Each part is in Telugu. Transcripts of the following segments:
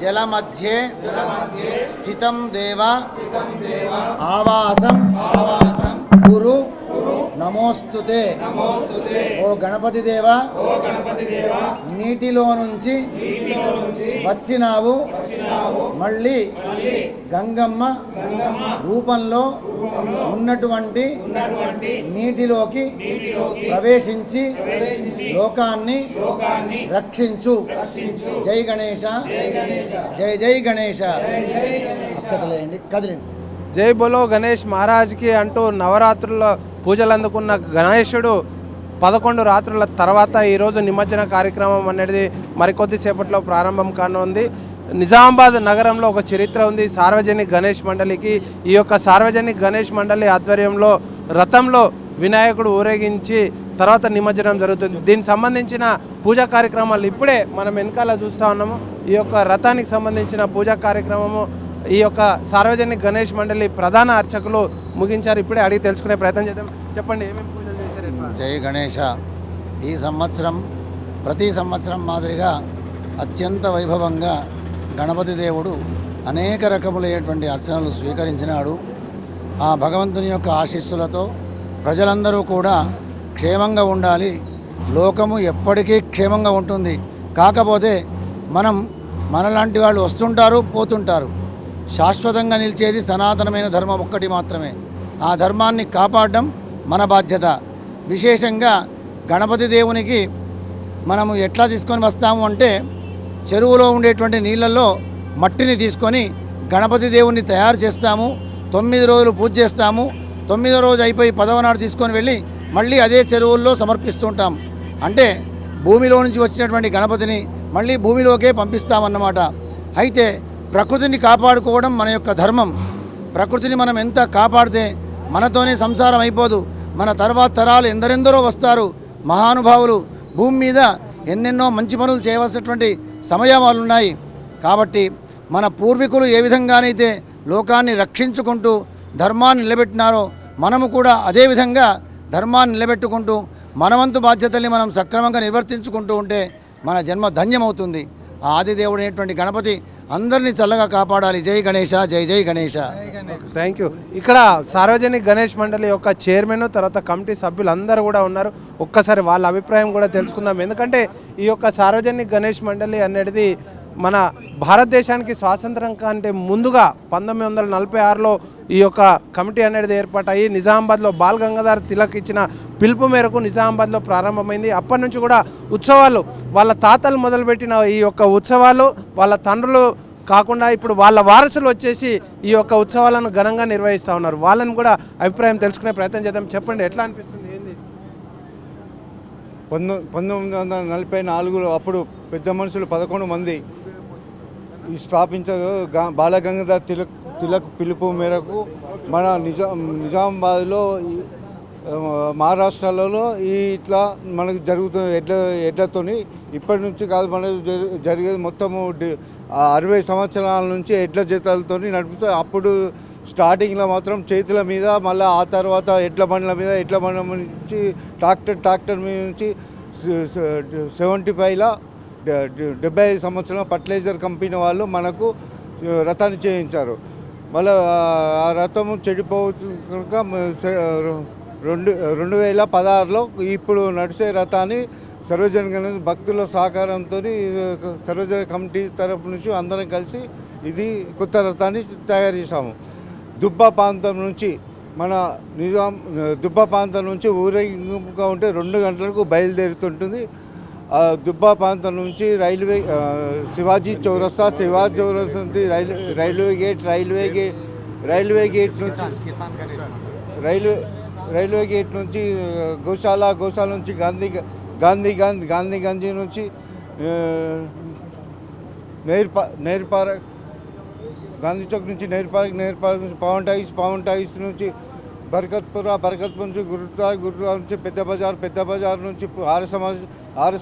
జలమధ్యే స్థితం దేవ ఆవాసం గురు నమోస్తుతే. ఓ గణపతి దేవ, నీటిలో నుంచి వచ్చినావు, మళ్ళీ గంగమ్మ రూపంలో ఉన్నటువంటి నీటిలోకి ప్రవేశించి లోకాన్ని రక్షించు. జై గణేశ, జై జై గణేశ. అక్షతలేయండి, కదిలింది. జై బోలో గణేష్ మహారాజ్కి అంటూ నవరాత్రుల్లో పూజలు అందుకున్న గణేశుడు 11 రాత్రుల తర్వాత ఈరోజు నిమజ్జన కార్యక్రమం అనేది మరికొద్దిసేపట్లో ప్రారంభం కానుంది. నిజామాబాద్ నగరంలో ఒక చరిత్ర ఉంది సార్వజనిక గణేష్ మండలికి. ఈ యొక్క సార్వజనిక గణేష్ మండలి ఆధ్వర్యంలో రథంలో వినాయకుడు ఊరేగించి తర్వాత నిమజ్జనం జరుగుతుంది. దీనికి సంబంధించిన పూజా కార్యక్రమాలు ఇప్పుడే మనం వెనకాల చూస్తూ ఉన్నాము. ఈ యొక్క రథానికి సంబంధించిన పూజా కార్యక్రమము ఈ యొక్క సార్వజనిక గణేష్ మండలి ప్రధాన అర్చకులు ముగించారు. ఇప్పుడే అడిగి తెలుసుకునే ప్రయత్నం చేద్దాం. చెప్పండి, ఏమేమి పూజలు చేశారు? జై గణేశ. ఈ సంవత్సరం ప్రతి సంవత్సరం మాదిరిగా అత్యంత వైభవంగా గణపతి దేవుడు అనేక రకములైనటువంటి అర్చనలు స్వీకరించినాడు. ఆ భగవంతుని యొక్క ఆశీస్సులతో ప్రజలందరూ కూడా క్షేమంగా ఉండాలి. లోకము ఎప్పటికీ క్షేమంగా ఉంటుంది. కాకపోతే మనలాంటి వాళ్ళు వస్తుంటారు, పోతుంటారు. శాశ్వతంగా నిలిచేది సనాతనమైన ధర్మం ఒక్కటి మాత్రమే. ఆ ధర్మాన్ని కాపాడడం మన బాధ్యత. విశేషంగా గణపతి దేవునికి మనము ఎట్లా తీసుకొని వస్తాము అంటే, చెరువులో ఉండేటువంటి నీళ్ళల్లో మట్టిని తీసుకొని గణపతి దేవుని తయారు చేస్తాము. 9 రోజులు పూజ చేస్తాము. 9వ రోజు అయిపోయి 10వ నాడు తీసుకొని వెళ్ళి మళ్ళీ అదే చెరువుల్లో సమర్పిస్తుంటాం. అంటే భూమిలో నుంచి వచ్చినటువంటి గణపతిని మళ్ళీ భూమిలోకే పంపిస్తామన్నమాట. అయితే ప్రకృతిని కాపాడుకోవడం మన యొక్క ధర్మం. ప్రకృతిని మనం ఎంత కాపాడితే మనతోనే సంసారం అయిపోదు. మన తర్వాత తరాలు ఎందరెందరో వస్తారు మహానుభావులు. భూమి మీద ఎన్నెన్నో మంచి పనులు చేయవలసినటువంటి సమయాలు ఉన్నాయి. కాబట్టి మన పూర్వీకులు ఏ విధంగానైతే లోకాన్ని రక్షించుకుంటూ ధర్మాన్ని నిలబెట్టినారో మనము కూడా అదేవిధంగా ధర్మాన్ని నిలబెట్టుకుంటూ మనవంతు బాధ్యతల్ని మనం సక్రమంగా నిర్వర్తించుకుంటూ ఉంటే మన జన్మ ధన్యమవుతుంది. ఆ ఆదిదేవుడు అనేటువంటి గణపతి అందరినీ చల్లగా కాపాడాలి. జై గణేశ, జై జై గణేశ. Thank you. ఇక్కడ సార్వజనిక గణేష్ మండలి యొక్క చైర్మన్ తర్వాత కమిటీ సభ్యులు అందరూ కూడా ఉన్నారు. ఒక్కసారి వాళ్ళ అభిప్రాయం కూడా తెలుసుకుందాం. ఎందుకంటే ఈ యొక్క సార్వజనిక గణేష్ మండలి అనేది మన భారతదేశానికి స్వాతంత్రం కంటే ముందుగా 1946లో ఈ యొక్క కమిటీ అనేది ఏర్పాటయ్యి నిజామాబాద్లో బాల్ గంగాధర్ తిలక్ ఇచ్చిన పిలుపు మేరకు నిజామాబాద్లో ప్రారంభమైంది. అప్పటి నుంచి కూడా ఉత్సవాలు వాళ్ళ తాతలు మొదలుపెట్టిన ఈ యొక్క ఉత్సవాలు వాళ్ళ తండ్రులు కాకుండా ఇప్పుడు వాళ్ళ వారసులు వచ్చేసి ఈ యొక్క ఉత్సవాలను ఘనంగా నిర్వహిస్తూ ఉన్నారు. వాళ్ళని కూడా అభిప్రాయం తెలుసుకునే ప్రయత్నం చేద్దాం. చెప్పండి, ఎట్లా అనిపిస్తుంది? ఏంది 1944లో అప్పుడు పెద్ద మనుషులు 11 మంది స్థాపించారు. బాలగంగాధర్ తిలక్ పిలుపు మేరకు మన నిజామాబాద్లో మహారాష్ట్రలో ఇట్లా మనకు జరుగుతుంది ఎడ్లతోని. ఇప్పటి నుంచి కాదు, మనకు జరిగేది మొత్తము 60 సంవత్సరాల నుంచి ఎడ్ల జతలతో నడుపుతూ. అప్పుడు స్టార్టింగ్లో మాత్రం చేతుల మీద, మళ్ళీ ఆ తర్వాత ఎడ్ల బండ్ల మీద, ఎడ్ల బండ్ల నుంచి ట్రాక్టర్ మీద నుంచి 75లో 75 సంవత్సరం ఫర్టిలైజర్ కంపెనీ వాళ్ళు మనకు రథాన్ని చేయించారు. మళ్ళీ ఆ రథము చెడిపోవచ్చు కనుక 2016లో ఇప్పుడు నడిచే రథాన్ని సర్వజన భక్తుల సహకారంతో సర్వజన కమిటీ తరపు నుంచి అందరం కలిసి ఇది కొత్త రథాన్ని తయారు చేశాము. దుబ్బా ప్రాంతం నుంచి దుబ్బా ప్రాంతం నుంచి ఊరేగింపుగా ఉంటే 2 గంటలకు బయలుదేరుతుంటుంది. దుబ్బా ప్రాంతం నుంచి శివాజీ చౌరస్తా నుంచి రైల్వే గేట్ నుంచి గోశాల నుంచి గాంధీగంజ్ నుంచి నెహ్రూ పార్క్, గాంధీ చౌక్ నుంచి నెహ్రూ పార్క్ నుంచి పవన్ టాయిస్ నుంచి బర్కత్పూర్ నుంచి గురుద్వార్ నుంచి పెద్ద బజార్ నుంచి ఆర్య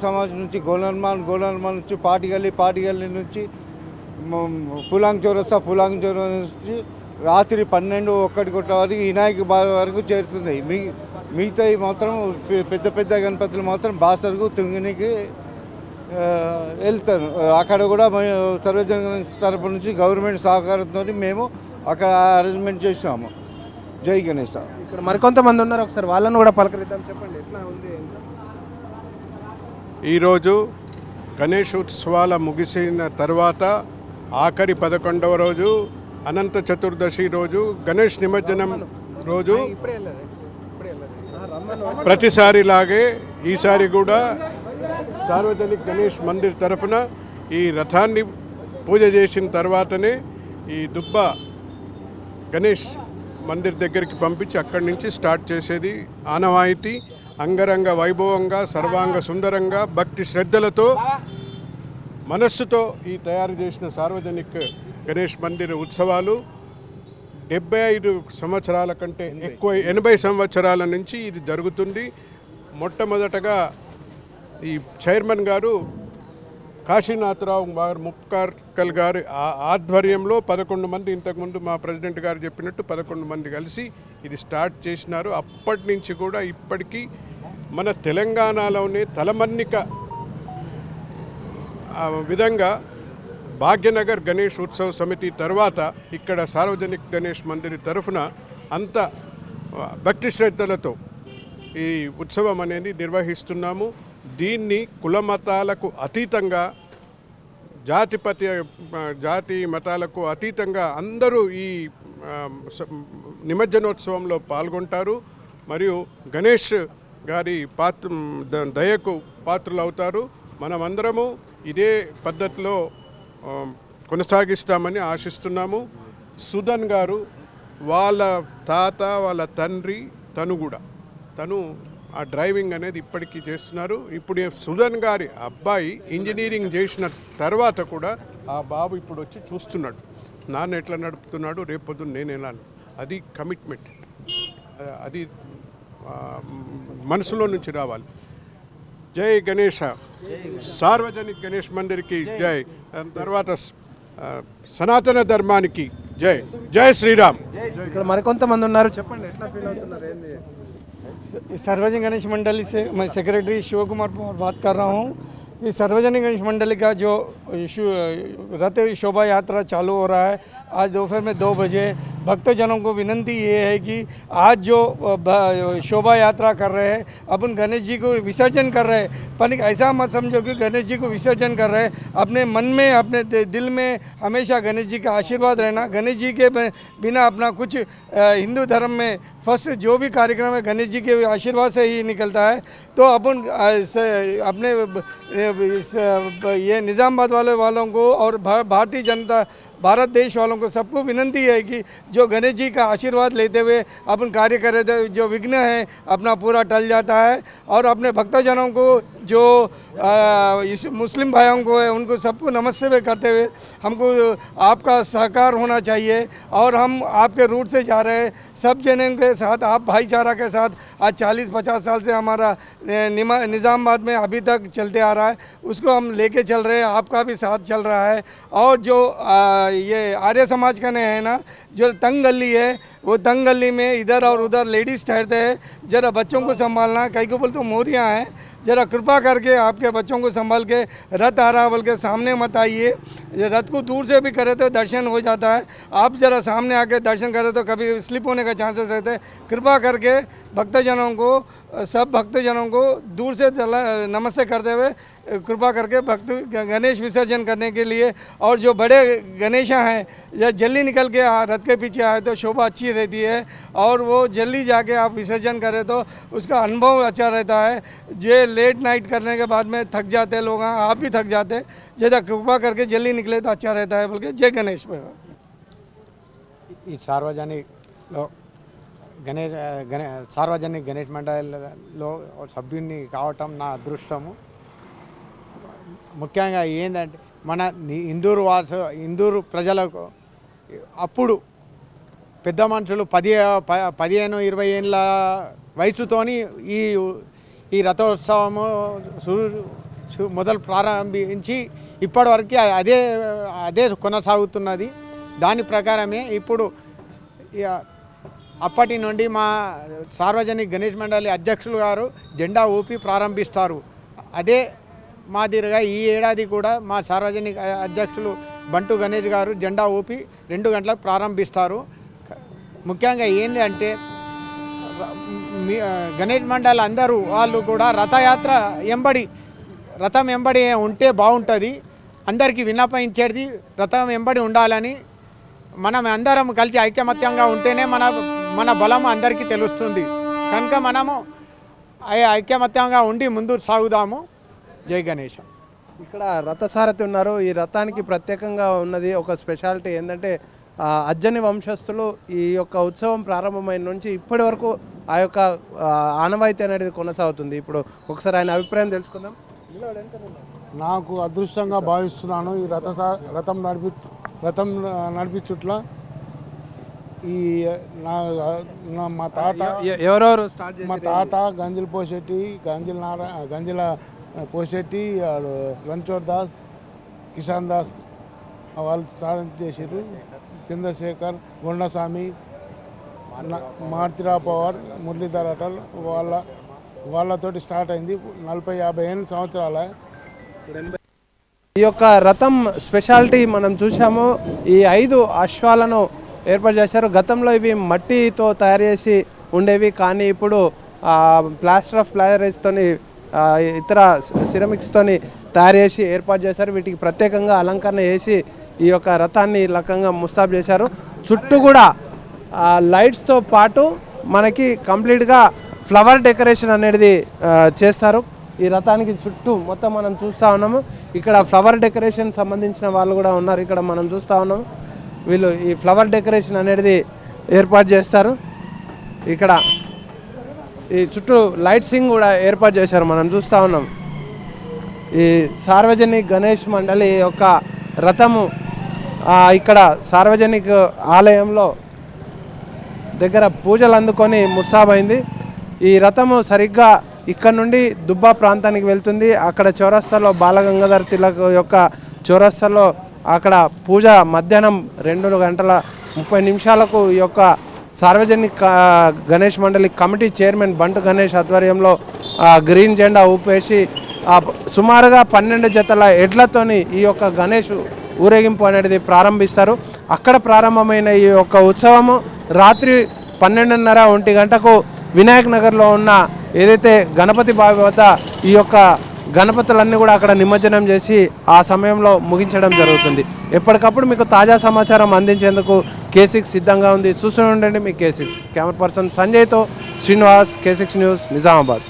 సమాజ్ నుంచి గోలన్మాన్ నుంచి పాటిగల్లి నుంచి పులాంగ్ చౌరస్తా నుంచి రాత్రి 12-1 గంటల వరకు వినాయక వరకు చేరుతుంది. మిగతాయి మాత్రం పెద్ద గణపతులు మాత్రం బాసర్కు తుంగినికి వెళ్తాను. అక్కడ కూడా సర్వజన తరపు నుంచి గవర్నమెంట్ సహకారంతో మేము అక్కడ అరేంజ్మెంట్ చేసాము. జై గణేష. ఇక్కడ మరికొంతమంది ఉన్నారు, ఒకసారి వాళ్ళని కూడా పలకరిద్దాం. చెప్పండి ఎట్లా ఉంది ఏంటో. ఈరోజు గణేష్ ఉత్సవాల ముగిసిన తర్వాత ఆఖరి 11వ రోజు అనంత చతుర్దశి రోజు గణేష్ నిమజ్జనం రోజు ప్రతిసారిలాగే ఈసారి కూడా సార్వజనిక్ గణేష్ మందిర్ తరఫున ఈ రథాన్ని పూజ చేసిన తర్వాతనే ఈ దుబ్బ గణేష్ మందిర్ దగ్గరికి పంపించి అక్కడి నుంచి స్టార్ట్ చేసేది ఆనవాయితీ. అంగరంగ వైభవంగా సర్వాంగ సుందరంగా భక్తి శ్రద్ధలతో మనస్సుతో ఈ తయారు చేసిన సార్వజనిక్ గణేష్ మందిర్ ఉత్సవాలు 75 సంవత్సరాల కంటే ఎక్కువ 80 సంవత్సరాల నుంచి ఇది జరుగుతుంది. మొట్టమొదటగా ఈ చైర్మన్ గారు కాశీనాథరావు గారు ముప్కార్కల్ గారి ఆధ్వర్యంలో 11 మంది, ఇంతకుముందు మా ప్రెసిడెంట్ గారు చెప్పినట్టు 11 మంది కలిసి ఇది స్టార్ట్ చేసినారు. అప్పటి నుంచి కూడా ఇప్పటికీ మన తెలంగాణలోనే తలమన్నిక విధంగా భాగ్యనగర్ గణేష్ ఉత్సవ సమితి తర్వాత ఇక్కడ సార్వజనిక్ గణేష్ మందిర్ తరఫున అంత భక్తి శ్రద్ధలతో ఈ ఉత్సవం అనేది నిర్వహిస్తున్నాము. దీన్ని కులమతాలకు అతీతంగా జాతి మతాలకు అతీతంగా అందరూ ఈ నిమజ్జనోత్సవంలో పాల్గొంటారు. మరియు గణేష్ గారి దయకు పాత్రలు అవుతారు. మనమందరము ఇదే పద్ధతిలో కొనసాగిస్తామని ఆశిస్తున్నాము. సుధన్ గారు వాళ్ళ తాత వాళ్ళ తండ్రి తను ఆ డ్రైవింగ్ అనేది ఇప్పటికీ చేస్తున్నారు. ఇప్పుడు సుధన్ గారి అబ్బాయి ఇంజనీరింగ్ చేసిన తర్వాత కూడా ఆ బాబు ఇప్పుడు వచ్చి చూస్తున్నాడు, నాన్న ఎట్లా నడుపుతున్నాడు, రేపొద్దున నేనేలా. అది కమిట్మెంట్, అది మనసులో నుంచి రావాలి. జై గణేష. సార్వజనిక్ గణేష్ మందిర్కి జై. తర్వాత సనాతన ధర్మానికి జై. జై శ్రీరామ్. ఇక్కడ మరికొంతమంది ఉన్నారు, చెప్పండి ఎట్లా ఫీల్ అవుతున్నారు ఏంది. सार्वजनिक गणेश मंडली से मैं सेक्रेटरी शिव कुमार पवार बात कर रहा हूँ। ये सार्वजनिक गणेश मंडली का जो रथ शोभा यात्रा चालू हो रहा है, आज दोपहर में 2 बजे भक्तजनों को विनंती ये है कि आज जो शोभा यात्रा कर रहे हैं, अपन गणेश जी को विसर्जन कर रहे हैं, पर ऐसा मत समझो कि गणेश जी को विसर्जन कर रहे हैं। अपने मन में, अपने दिल में हमेशा गणेश जी का आशीर्वाद रहना। गणेश जी के बिना अपना कुछ हिंदू धर्म में फर्स्ट जो भी कार्यक्रम है गणेश जी के आशीर्वाद से ही निकलता है। तो अपन अपने ये निज़ामाबाद वालों को और भारतीय जनता भारत देश वालों को सबको विनंती है कि जो गणेश जी का आशीर्वाद लेते हुए अपन कार्य कर रहे थे, जो विघ्न है अपना पूरा टल जाता है। और अपने भक्तजनों को जो इस मुस्लिम भाइयों को है उनको सबको नमस्ते करते हुए हमको आपका सहकार होना चाहिए। और हम आपके रूट से जा रहे हैं, सब जनों के साथ, आप भाईचारा के साथ आज 40-50 साल से हमारा निज़ामाबाद में अभी तक चलते आ रहा है, उसको हम लेके चल रहे हैं। आपका भी साथ चल रहा है। और जो ये आर्य समाज का है ना, जो तंग गली है, वो तंग गली में इधर और उधर लेडीज़ ठहरते हैं, ज़रा बच्चों को संभालना। कई को बोल तो मोरियाँ हैं, ज़रा कृपा करके आपके बच्चों को संभाल के, रथ आ रहा बोल के सामने मत आइए। रथ को दूर से भी करे तो दर्शन हो जाता है, आप ज़रा सामने आके दर्शन करें तो कभी स्लिप होने का चांसेस रहते हैं। कृपा करके भक्तजनों को, सब भक्तजनों को दूर से नमस्ते करते हुए कृपा करके भक्त गणेश विसर्जन करने के लिए। और जो बड़े गणेशा हैं या जल्दी निकल के रथ के पीछे आए तो शोभा अच्छी रहती है, और वो जल्दी जाके आप विसर्जन करें तो उसका अनुभव अच्छा रहता है। जो लेट नाइट करने के बाद में थक जाते लोग, आप भी थक जाते, ज़्यादा कृपा करके जल्दी निकले तो अच्छा रहता है। बल्कि जय गणेश। ఈ సార్వజనికలో సార్వజనిక గణేష్ మండలిలో సభ్యుని కావటం నా అదృష్టము. ముఖ్యంగా ఏంటంటే మన ఇందూరు ప్రజలకు అప్పుడు పెద్ద మనుషులు 15-20 ఏళ్ళ వయసుతోని ఈ రథోత్సవము మొదలు ప్రారంభించి ఇప్పటివరకు అదే కొనసాగుతున్నది. దాని ప్రకారమే ఇప్పుడు అప్పటి నుండి మా సార్వజనిక గణేష్ మండలి అధ్యక్షులు గారు జెండా ఊపి ప్రారంభిస్తారు. అదే మాదిరిగా ఈ ఏడాది కూడా మా సార్వజనిక అధ్యక్షులు బంటు గణేష్ గారు జెండా ఊపి 2 గంటలకు ప్రారంభిస్తారు. ముఖ్యంగా ఏంది అంటే గణేష్ మండలి అందరూ వాళ్ళు కూడా రథయాత్ర రథం ఎంబడి ఉంటే బాగుంటుంది. అందరికీ విన్నపించేది రథం ఎంబడి ఉండాలని. మనం అందరం కలిసి ఐకమత్యంగా ఉంటేనే మన బలం అందరికీ తెలుస్తుంది. కనుక మనము ఐకమత్యంగా ఉండి ముందు సాగుదాము. జై గణేష్. ఇక్కడ రథసారథి ఉన్నారు. ఈ రథానికి ప్రత్యేకంగా ఉన్నది ఒక స్పెషాలిటీ ఏంటంటే అజ్జని వంశస్థులు ఈ యొక్క ఉత్సవం ప్రారంభమైన నుంచి ఇప్పటి వరకు ఆ యొక్క ఆనవాయితీ అనేది కొనసాగుతుంది. ఇప్పుడు ఒకసారి ఆయన అభిప్రాయం తెలుసుకుందాం. నాకు అదృష్టంగా భావిస్తున్నాను ఈ రథం నడిపించుట్ల. ఈ మా తాత ఎవరెవరు స్టార్ట్ మా తాత గంజిల్ పోషెట్టి, గంజిల పోషెట్టి, రణ్చోడ్ దాస్, కిషాన్ దాస్ వాళ్ళు స్టార్ట్ చేసారు. చంద్రశేఖర్, గుండస్వామి, మారుతిరావు పవార్, మురళీధర్ అటల్ వాళ్ళతోటి స్టార్ట్ అయింది. 40-50 సంవత్సరాల. ఈ యొక్క రథం స్పెషాలిటీ మనం చూసాము. ఈ 5 అశ్వాలను ఏర్పాటు చేశారు. గతంలో ఇవి మట్టితో తయారు చేసి ఉండేవి, కానీ ఇప్పుడు ప్లాస్టర్ ఆఫ్ ప్యారిస్తోని ఇతర సిరమిక్స్తోని తయారు చేసి ఏర్పాటు చేశారు. వీటికి ప్రత్యేకంగా అలంకరణ చేసి ఈ యొక్క రథాన్ని రకంగా ముస్తాబు చేశారు. చుట్టూ కూడా లైట్స్తో పాటు మనకి కంప్లీట్గా ఫ్లవర్ డెకరేషన్ అనేది చేస్తారు. ఈ రథానికి చుట్టూ మొత్తం మనం చూస్తూ ఉన్నాము. ఇక్కడ ఫ్లవర్ డెకరేషన్ సంబంధించిన వాళ్ళు కూడా ఉన్నారు. ఇక్కడ మనం చూస్తూ ఉన్నాము. వీళ్ళు ఈ ఫ్లవర్ డెకరేషన్ అనేది ఏర్పాటు చేస్తారు. ఇక్కడ ఈ చుట్టూ లైట్సింగ్ కూడా ఏర్పాటు చేశారు. మనం చూస్తూ ఉన్నాం. ఈ సార్వజనిక గణేష్ మండలి యొక్క రథము ఇక్కడ సార్వజనిక ఆలయంలో దగ్గర పూజలు అందుకొని ముస్తాబైంది. ఈ రథము సరిగ్గా ఇక్కడ నుండి దుబ్బా ప్రాంతానికి వెళ్తుంది. అక్కడ చౌరస్తాలో బాలగంగాధర్ తిలక్ యొక్క చౌరస్తాలో అక్కడ పూజ మధ్యాహ్నం 2:30 ఈ యొక్క సార్వజనిక గణేష్ మండలి కమిటీ చైర్మన్ బంటు గణేష్ ఆధ్వర్యంలో గ్రీన్ జెండా ఊపేసి సుమారుగా 12 జతల ఎడ్లతోని ఈ యొక్క గణేష్ ఊరేగింపు అనేది ప్రారంభిస్తారు. అక్కడ ప్రారంభమైన ఈ యొక్క ఉత్సవము రాత్రి 12:30-1 గంటకు వినాయక్ నగర్లో ఉన్న ఏదైతే గణపతి బావి వద్ద ఈ యొక్క గణపతులన్నీ కూడా అక్కడ నిమజ్జనం చేసి ఆ సమయంలో ముగించడం జరుగుతుంది. ఎప్పటికప్పుడు మీకు తాజా సమాచారం అందించేందుకు K6 సిద్ధంగా ఉంది. చూస్తూనే ఉండండి మీ K6. కెమెరా పర్సన్ సంజయ్తో శ్రీనివాస్, K6 న్యూస్, నిజామాబాద్.